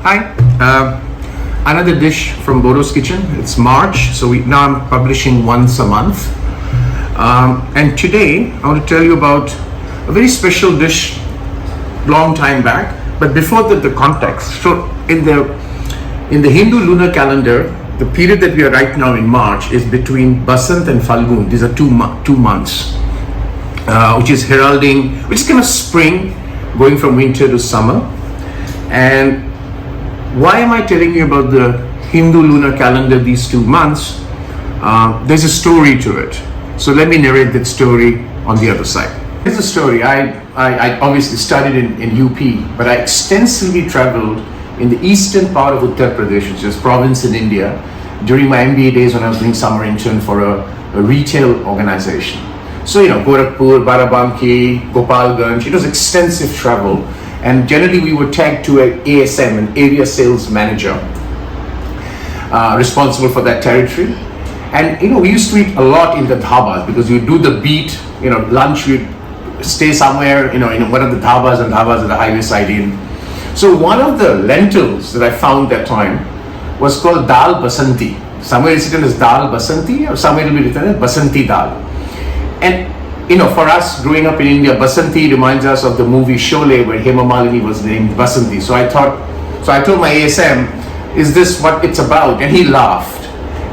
Hi, another dish from Bordo's kitchen. It's March, so now I'm publishing once a month. And today I want to tell you about a very special dish long time back. But before the context, so in the Hindu lunar calendar, the period that we are right now in March is between Basant and Falgun. These are two months, which is heralding, which is kind of spring, going from winter to summer. And why am I telling you about the Hindu lunar calendar, these 2 months? There's a story to it. So let me narrate that story on the other side. Here's the story. I obviously studied in UP, but I extensively traveled in the eastern part of Uttar Pradesh, which is a province in India, during my MBA days when I was doing summer intern for a retail organization. So, Gorakhpur, Barabanki, Gopalganj, it was extensive travel. And generally we were tagged to an ASM, an area sales manager, responsible for that territory. And we used to eat a lot in the dhabas because we do the beat, lunch, we'd stay somewhere, in one of the dhabas and the highway side in. So one of the lentils that I found that time was called Dal Basanti. Somewhere it's written as Dal Basanti, or somewhere it will be written as Basanti Dal. And for us growing up in India, Basanti reminds us of the movie Sholay, where Hema Malini was named Basanti. So I told my ASM, is this what it's about? And he laughed.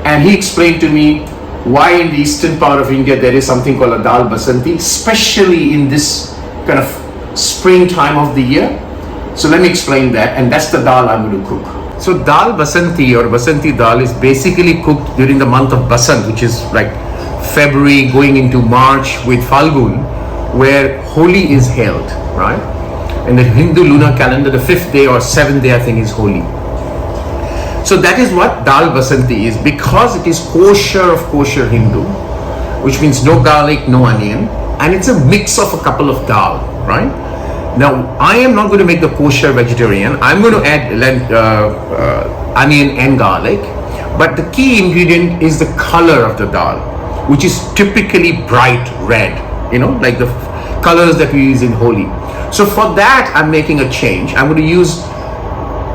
And he explained to me why in the eastern part of India there is something called a Dal Basanti, especially in this kind of spring time of the year. So let me explain that, and that's the dal I'm going to cook. So Dal Basanti or Basanti dal is basically cooked during the month of Basant, which is like February going into March with Falgun, where Holi is held, right? In the Hindu lunar calendar, the 5th day or 7th day, I think, is Holi. So that is what Dal Basanti is, because it is kosher Hindu, which means no garlic, no onion, and it's a mix of a couple of dal, right? Now, I am not going to make the kosher vegetarian. I'm going to add onion and garlic, but the key ingredient is the color of the dal, which is typically bright red, like the colors that we use in Holi. So for that, I'm making a change. I'm going to use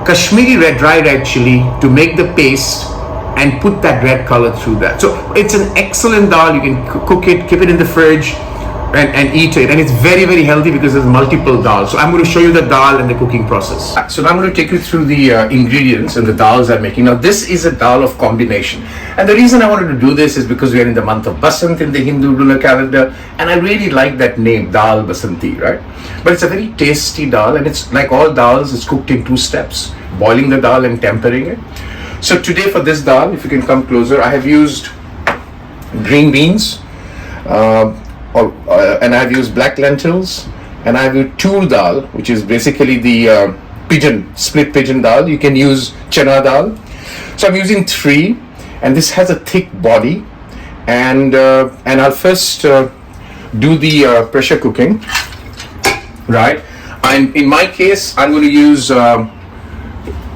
Kashmiri dry red chilli to make the paste and put that red color through that. So it's an excellent dal. You can cook it, keep it in the fridge, and eat it. And it's very, very healthy because there's multiple dals. So I'm going to show you the dal and the cooking process. So now I'm going to take you through the ingredients and the dals I'm making. Now this is a dal of combination. And the reason I wanted to do this is because we are in the month of Basant in the Hindu lunar calendar. And I really like that name, Dal Basanti, right? But it's a very tasty dal, and it's like all dals, it's cooked in 2 steps. Boiling the dal and tempering it. So today for this dal, if you can come closer, I have used green beans, and I've used black lentils, and I've used toor dal, which is basically the split pigeon dal. You can use chana dal. So I'm using 3, and this has a thick body, and I'll first do the pressure cooking, right? And in my case, I'm going to use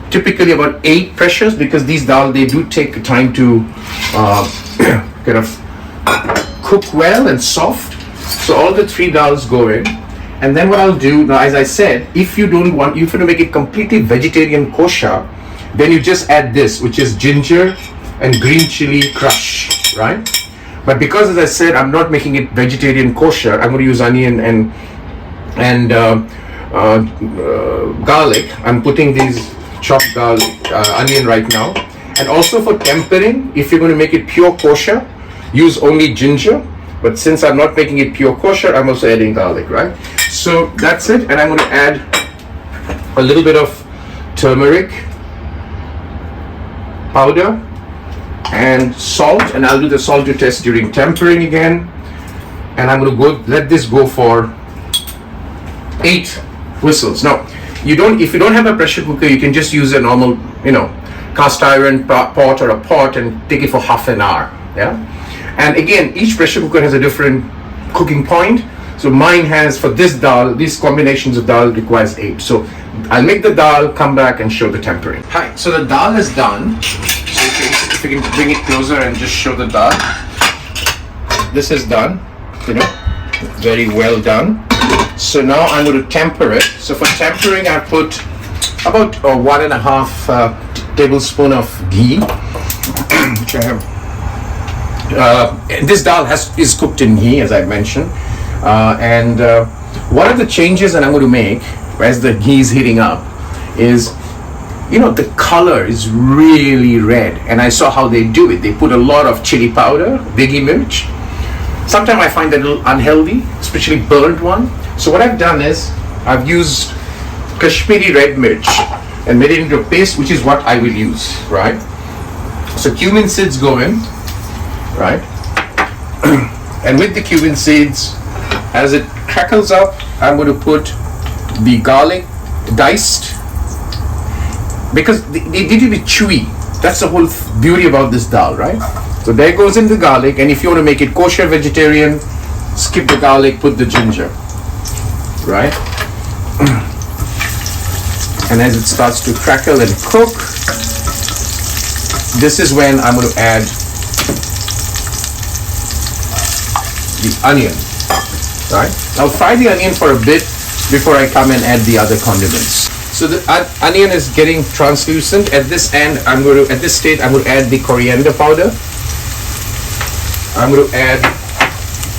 typically about 8 pressures, because these dal, they do take time to kind of cook well and soft. So all the 3 dals go in, and then what I'll do now, as I said, if you don't want, if you want to make it completely vegetarian kosher, then you just add this, which is ginger and green chili crush, right? But because, as I said, I'm not making it vegetarian kosher, I'm going to use onion and garlic. I'm putting these chopped garlic, onion right now. And also for tempering, if you're going to make it pure kosher, use only ginger. But since I'm not making it pure kosher, I'm also adding garlic, right? So that's it. And I'm going to add a little bit of turmeric powder and salt. And I'll do the salt to test during tempering again. And I'm going to let this go for 8 whistles. Now, if you don't have a pressure cooker, you can just use a normal, cast iron pot or a pot and take it for half an hour. Yeah. And again, each pressure cooker has a different cooking point. So mine has, for this dal, these combinations of dal requires 8. So I'll make the dal, come back and show the tempering. Hi, so the dal is done. So if you can bring it closer and just show the dal. This is done, very well done. So now I'm going to temper it. So for tempering, I put about 1.5 tablespoon of ghee, which I have. This dal is cooked in ghee, as I mentioned, and one of the changes that I'm going to make as the ghee is heating up is, the color is really red, and I saw how they do it. They put a lot of chili powder, bigi mirch. Sometimes I find that a little unhealthy, especially burnt one. So what I've done is I've used Kashmiri red mirch and made it into a paste, which is what I will use, right? So cumin seeds go in, right? And with the cumin seeds, as it crackles up, I'm going to put the garlic diced, because they did it chewy. That's the whole beauty about this dal, right? So there goes in the garlic, and if you want to make it kosher vegetarian, skip the garlic, put the ginger, right? And as it starts to crackle and cook, this is when I'm going to add the onion, right? I'll fry the onion for a bit before I come and add the other condiments. So the onion is getting translucent. At this stage, I'm going to add the coriander powder. I'm going to add a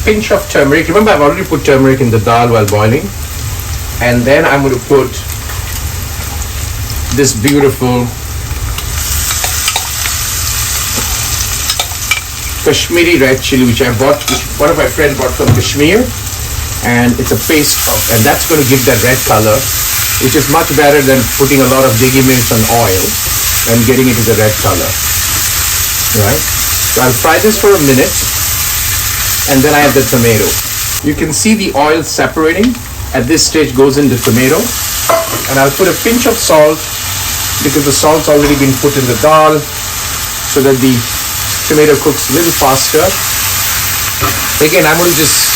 pinch of turmeric. Remember, I've already put turmeric in the dal while boiling. And then I'm going to put this beautiful Kashmiri red chili, which one of my friends bought from Kashmir, and it's a paste of, and that's going to give that red color, which is much better than putting a lot of bigi mirch on oil and getting it to the red color, right? So I'll fry this for a minute, and then I have the tomato. You can see the oil separating. At this stage goes in the tomato, and I'll put a pinch of salt, because the salt's already been put in the dal, so that the tomato cooks a little faster. Again, I'm going to just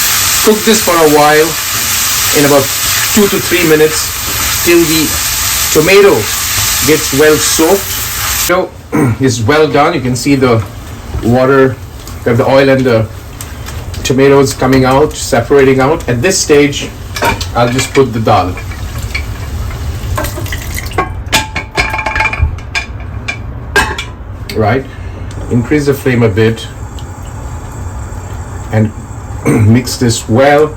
cook this for a while, in about 2 to 3 minutes, till the tomato gets well soaked. So it's well done. You can see the water, the oil and the tomatoes coming out, separating out. At this stage, I'll just put the dal. Right? Increase the flame a bit and mix this well,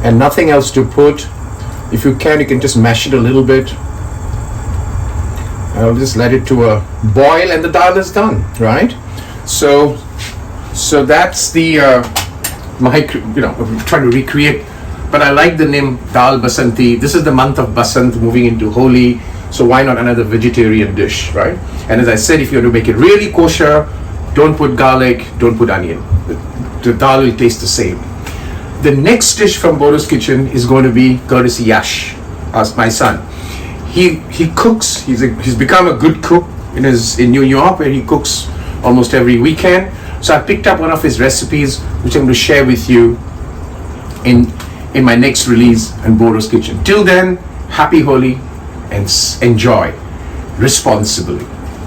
and nothing else to put. If you can just mash it a little bit. I'll just let it to a boil, and the dal is done, right? So that's the I'm trying to recreate, but I like the name Dal Basanti. This is the month of Basant, moving into Holi, so why not another vegetarian dish, right? And as I said, if you want to make it really kosher, don't put garlic, don't put onion. The dal will taste the same. The next dish from Bordo's kitchen is going to be courtesy Yash, my son. He cooks. He's become a good cook in New York, where he cooks almost every weekend. So I picked up one of his recipes, which I'm going to share with you in my next release in Bordo's kitchen. Till then, happy Holi and enjoy responsibly.